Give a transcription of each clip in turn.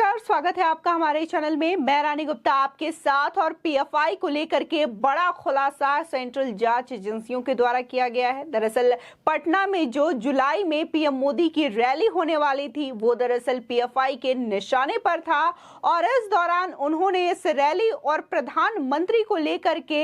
नमस्कार, स्वागत है आपका हमारे चैनल में। मैं रानी गुप्ता आपके साथ। और पीएफआई को लेकर के बड़ा खुलासा सेंट्रल जांच एजेंसियों के द्वारा किया गया है। दरअसल पटना में जो जुलाई में पीएम मोदी की रैली होने वाली थी वो दरअसल पीएफआई के निशाने पर था और इस दौरान उन्होंने इस रैली और प्रधानमंत्री को लेकर के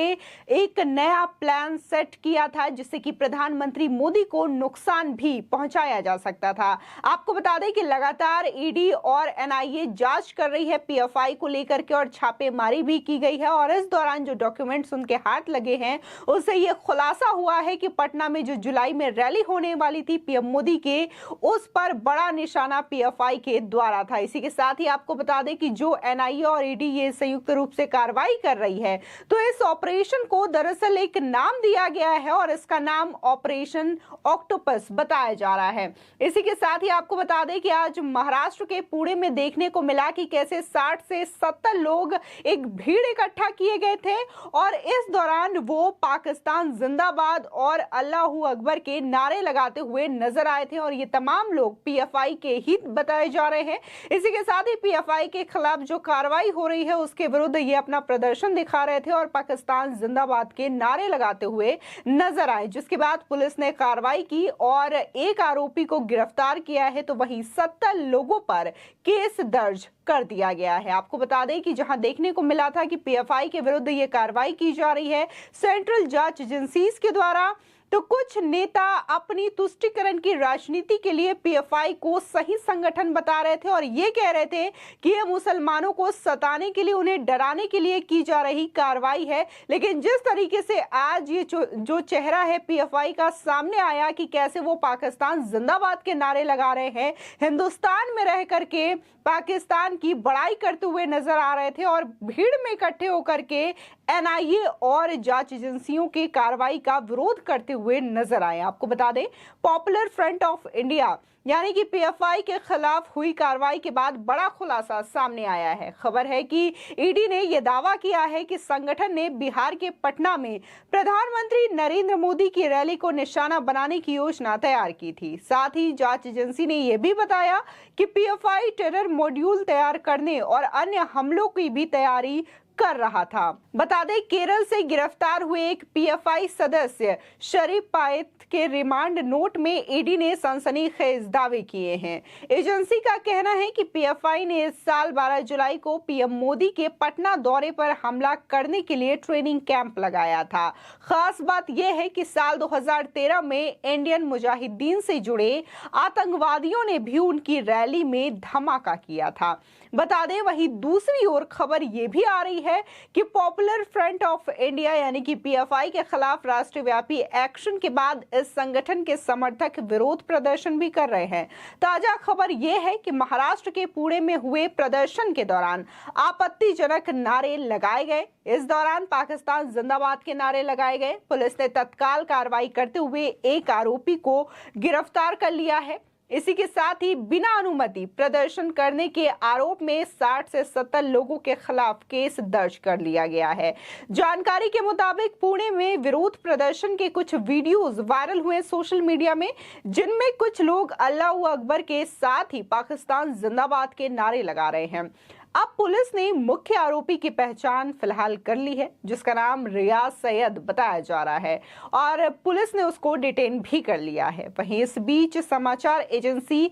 एक नया प्लान सेट किया था जिससे कि प्रधानमंत्री मोदी को नुकसान भी पहुंचाया जा सकता था। आपको बता दें कि लगातार ईडी और एनआईए जांच कर रही है पीएफआई को लेकर के और छापेमारी भी की गई है। और इस दौरान जो डॉक्यूमेंट्स उनके हाथ लगे हैं उससे ये खुलासा हुआ है कि पटना में जो जुलाई में रैली होने वाली थी पीएम मोदी के, उस पर बड़ा निशाना पीएफआई के द्वारा था। इसी के साथ ही आपको बता दें कि जो एनआईए और ईडी ये संयुक्त रूप से कार्रवाई कर रही है तो इस ऑपरेशन को दरअसल एक नाम दिया गया है और इसका नाम ऑपरेशन ऑक्टोपस बताया जा रहा है। इसी के साथ ही आपको बता दें कि आज महाराष्ट्र के पुणे में देखने को मिला कि कैसे 60 से 70 लोग एक भीड़ इकट्ठा किए गए थे और इस दौरान वो पाकिस्तान जिंदाबाद और अल्लाहू अकबर के नारे लगाते हुए नजर आए थे और ये तमाम लोग पीएफआई के ही बताए जा रहे हैं। इसी के साथ ही पीएफआई के खिलाफ जो कार्रवाई हो रही है उसके विरुद्ध ये अपना प्रदर्शन दिखा रहे थे और पाकिस्तान जिंदाबाद के नारे लगाते हुए नजर आए, जिसके बाद पुलिस ने कार्रवाई की और एक आरोपी को गिरफ्तार किया है तो वहीं 70 लोगों पर केस दर्ज कर दिया गया है। आपको बता दें कि जहां देखने को मिला था कि पीएफआई के विरुद्ध ये कार्रवाई की जा रही है सेंट्रल जांच एजेंसीज के द्वारा, तो कुछ नेता अपनी तुष्टीकरण की राजनीति के लिए पीएफआई को सही संगठन बता रहे थे और ये कह रहे थे कि ये मुसलमानों को सताने के लिए, उन्हें डराने के लिए की जा रही कार्रवाई है। लेकिन जिस तरीके से आज ये जो चेहरा है पीएफआई का सामने आया कि कैसे वो पाकिस्तान जिंदाबाद के नारे लगा रहे हैं, हिंदुस्तान में रह करके पाकिस्तान की बड़ाई करते हुए नजर आ रहे थे और भीड़ में इकट्ठे होकर के एनआईए और जांच एजेंसियों की कार्रवाई का विरोध करते हुए नजर आए। आपको बता दें पॉपुलर फ्रंट ऑफ इंडिया यानी कि पीएफआई के खिलाफ हुई कार्रवाई के बाद बड़ा खुलासा सामने आया है। खबर है कि ईडी ने यह दावा किया है कि संगठन ने बिहार के पटना में प्रधानमंत्री नरेंद्र मोदी की रैली को निशाना बनाने की योजना तैयार की थी। साथ ही जांच एजेंसी ने यह भी बताया कि पीएफआई टेरर मॉड्यूल तैयार करने और अन्य हमलों की भी तैयारी कर रहा था। बता दें केरल से गिरफ्तार हुए एक पीएफआई सदस्य शरीफ पायत के रिमांड नोट में ईडी ने सनसनीखेज दावे किए हैं। एजेंसी का कहना है कि पीएफआई ने इस साल 12 जुलाई को पीएम मोदी के पटना दौरे पर हमला करने के लिए ट्रेनिंग कैंप लगाया था। खास बात यह है कि साल 2013 में इंडियन मुजाहिदीन से जुड़े आतंकवादियों ने भी उनकी रैली में धमाका किया था। बता दें वहीं दूसरी ओर खबर यह भी आ रही है कि पॉपुलर फ्रंट ऑफ इंडिया यानी कि पीएफआई के खिलाफ राष्ट्रव्यापी एक्शन के बाद इस संगठन के समर्थक विरोध प्रदर्शन भी कर रहे हैं। ताजा खबर यह है कि महाराष्ट्र के पुणे में हुए प्रदर्शन के दौरान आपत्तिजनक नारे लगाए गए। इस दौरान पाकिस्तान जिंदाबाद के नारे लगाए गए। पुलिस ने तत्काल कार्रवाई करते हुए एक आरोपी को गिरफ्तार कर लिया है। इसी के साथ ही बिना अनुमति प्रदर्शन करने के आरोप में 60 से 70 लोगों के खिलाफ केस दर्ज कर लिया गया है। जानकारी के मुताबिक पुणे में विरोध प्रदर्शन के कुछ वीडियोस वायरल हुए सोशल मीडिया में, जिनमें कुछ लोग अल्लाहू अकबर के साथ ही पाकिस्तान जिंदाबाद के नारे लगा रहे हैं। अब पुलिस ने मुख्य आरोपी की पहचान फिलहाल कर ली है जिसका नाम रियाज सैयद बताया जा रहा है और पुलिस ने उसको डिटेन भी कर लिया है। वहीं इस बीच समाचार एजेंसी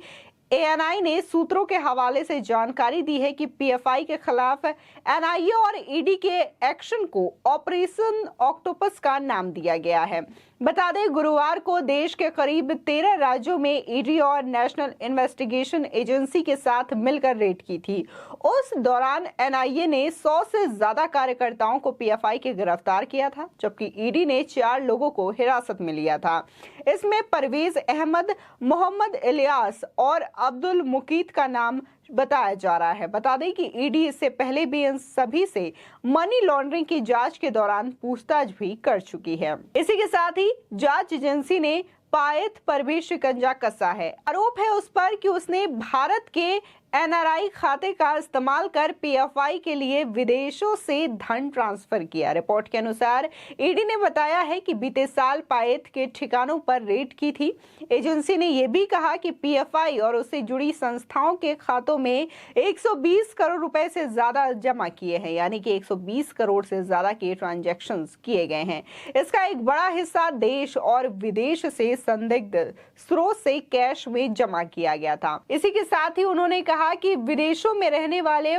एएनआई ने सूत्रों के हवाले से जानकारी दी है कि पीएफआई के खिलाफ एनआईए और ईडी के एक्शन को ऑपरेशन ऑक्टोपस का नाम दिया गया है। बता दें गुरुवार को देश के करीब 13 राज्यों में ईडी और नेशनल इन्वेस्टिगेशन एजेंसी के साथ मिलकर रेड की थी। उस दौरान एनआईए ने 100 से ज्यादा कार्यकर्ताओं को पीएफआई के गिरफ्तार किया था जबकि ईडी ने 4 लोगों को हिरासत में लिया था। इसमें परवेज अहमद, मोहम्मद इलियास और अब्दुल मुकीत का नाम बताया जा रहा है। बता दें कि ईडी इससे पहले भी इन सभी से मनी लॉन्ड्रिंग की जांच के दौरान पूछताछ भी कर चुकी है। इसी के साथ ही जांच एजेंसी ने पायत पर भी शिकंजा कसा है। आरोप है उस पर कि उसने भारत के एनआरआई खाते का इस्तेमाल कर पीएफआई के लिए विदेशों से धन ट्रांसफर किया। रिपोर्ट के अनुसार ईडी ने बताया है कि बीते साल पायेत के ठिकानों पर रेड की थी। एजेंसी ने यह भी कहा कि पीएफआई और उससे जुड़ी संस्थाओं के खातों में 120 करोड़ रुपए से ज्यादा जमा किए हैं, यानी कि 120 करोड़ से ज्यादा के ट्रांजैक्शंस किए गए हैं। इसका एक बड़ा हिस्सा देश और विदेश से संदिग्ध स्रोत से कैश में जमा किया गया था। इसी के साथ ही उन्होंने कहा कि विदेशों में रहने वाले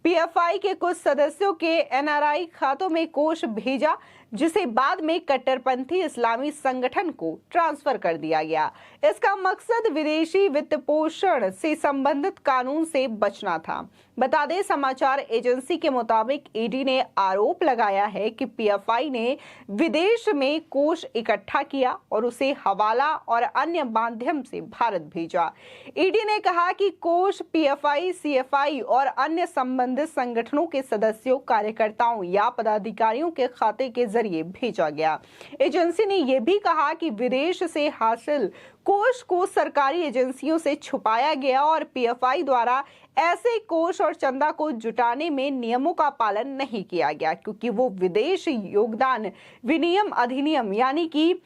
पीएफआई के कुछ सदस्यों के एनआरआई खातों में कोष भेजा, जिसे बाद में कट्टरपंथी इस्लामी संगठन को ट्रांसफर कर दिया गया। इसका मकसद विदेशी वित्त पोषण से संबंधित कानून से बचना था। बता दें, समाचार एजेंसी के मुताबिक ईडी ने आरोप लगाया है कि पीएफआई ने विदेश में कोष इकट्ठा किया और उसे हवाला और अन्य माध्यम से भारत भेजा। ईडी ने कहा कि कोष पीएफआई, सीएफआई और अन्य संबंधित संगठनों के सदस्यों, कार्यकर्ताओं या पदाधिकारियों के खाते के जरिए भेजा गया। एजेंसी ने यह भी कहा कि विदेश से हासिल कोष को सरकारी एजेंसियों से छुपाया गया और पीएफआई द्वारा ऐसे कोष और चंदा को जुटाने में नियमों का पालन नहीं किया गया, क्योंकि वो विदेश योगदान विनिमय अधिनियम यानी कि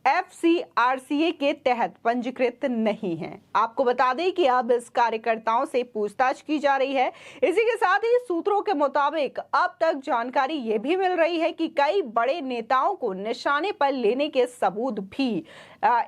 FCRCA के तहत पंजीकृत नहीं है। आपको बता दें कि अब इस कार्यकर्ताओं से पूछताछ की जा रही है। इसी के साथ ही सूत्रों के मुताबिक अब तक जानकारी ये भी मिल रही है कि कई बड़े नेताओं को निशाने पर लेने के सबूत भी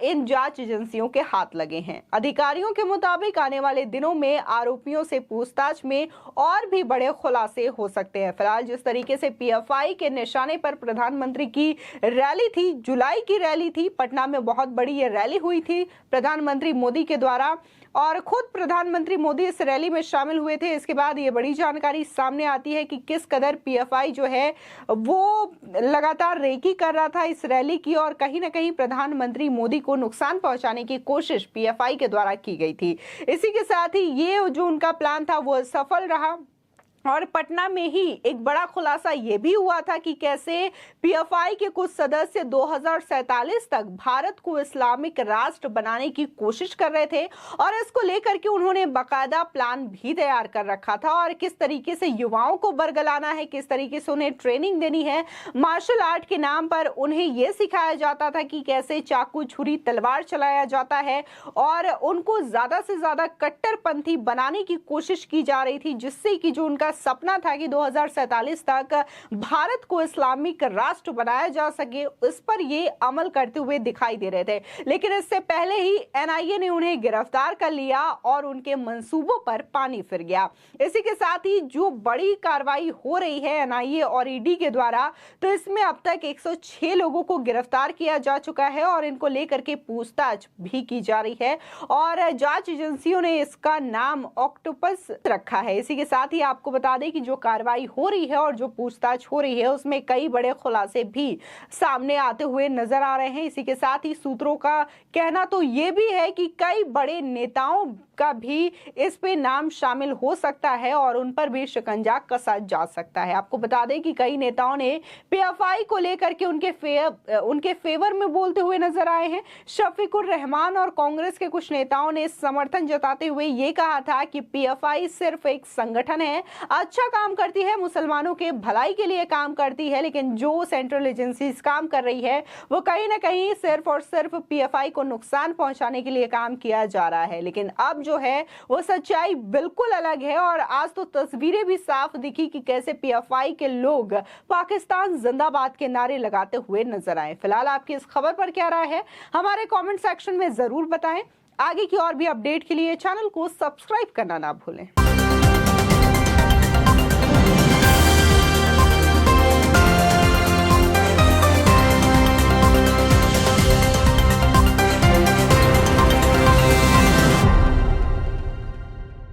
इन जांच एजेंसियों के हाथ लगे हैं। अधिकारियों के मुताबिक आने वाले दिनों में आरोपियों से पूछताछ में और भी बड़े खुलासे हो सकते हैं। फिलहाल जिस तरीके से पीएफआई के निशाने पर प्रधानमंत्री की रैली थी, जुलाई की रैली थी, पटना में बहुत बड़ी ये रैली हुई थी प्रधानमंत्री मोदी के द्वारा और खुद प्रधानमंत्री मोदी इस रैली में शामिल हुए थे। इसके बाद ये बड़ी जानकारी सामने आती है कि किस कदर पीएफआई जो है वो लगातार रेकी कर रहा था इस रैली की और कहीं ना कहीं प्रधानमंत्री मोदी को नुकसान पहुंचाने की कोशिश पीएफआई के द्वारा की गई थी। इसी के साथ ही ये जो उनका प्लान था वो सफल रहा और पटना में ही एक बड़ा खुलासा ये भी हुआ था कि कैसे पीएफआई के कुछ सदस्य 2047 तक भारत को इस्लामिक राष्ट्र बनाने की कोशिश कर रहे थे और इसको लेकर के उन्होंने बाकायदा प्लान भी तैयार कर रखा था और किस तरीके से युवाओं को बरगलाना है, किस तरीके से उन्हें ट्रेनिंग देनी है। मार्शल आर्ट के नाम पर उन्हें यह सिखाया जाता था कि कैसे चाकू, छुरी, तलवार चलाया जाता है और उनको ज्यादा से ज्यादा कट्टरपंथी बनाने की कोशिश की जा रही थी, जिससे कि जो उनका सपना था कि 2047 तक भारत को इस्लामिक राष्ट्र बनाया जा सके, इस पर ये अमल करते हुए दिखाई दे रहे थे। लेकिन इससे पहले ही एनआईए ने उन्हें गिरफ्तार कर लिया और उनके मंसूबों पर पानी फिर गया। इसी के साथ ही जो बड़ी कार्रवाई हो रही है एनआईए और ईडी के द्वारा, तो इसमें अब तक 106 लोगों को गिरफ्तार किया जा चुका है और इनको लेकर के पूछताछ भी की जा रही है और जांच एजेंसियों ने इसका नाम ऑक्टोपस रखा है। इसी के साथ ही आपको बता दें कि जो कार्रवाई हो रही है और जो पूछताछ हो रही है उसमें कई बड़े खुलासे भी सामने आते हुए नजर आ रहे हैं। इसी के साथ ही सूत्रों का कहना तो ये भी है कि कई बड़े नेताओं का भी इस पे नाम शामिल हो सकता है और उन पर भी शिकंजा कसा जा सकता है। आपको बता दें कि कई नेताओं ने पीएफआई को लेकर के उनके फेवर में बोलते हुए नजर आए हैं। शफीकुर रहमान और कांग्रेस के कुछ नेताओं ने समर्थन जताते हुए ये कहा था कि पीएफआई सिर्फ एक संगठन है, अच्छा काम करती है, मुसलमानों के भलाई के लिए काम करती है, लेकिन जो सेंट्रल एजेंसीज काम कर रही है वो कहीं ना कहीं सिर्फ और सिर्फ पीएफआई को नुकसान पहुंचाने के लिए काम किया जा रहा है। लेकिन अब जो है वो सच्चाई बिल्कुल अलग है और आज तो तस्वीरें भी साफ दिखी कि कैसे पीएफआई के लोग पाकिस्तान जिंदाबाद के नारे लगाते हुए नजर आए। फिलहाल आपकी इस खबर पर क्या राय है हमारे कमेंट सेक्शन में जरूर बताएं। आगे की और भी अपडेट के लिए चैनल को सब्सक्राइब करना ना भूलें।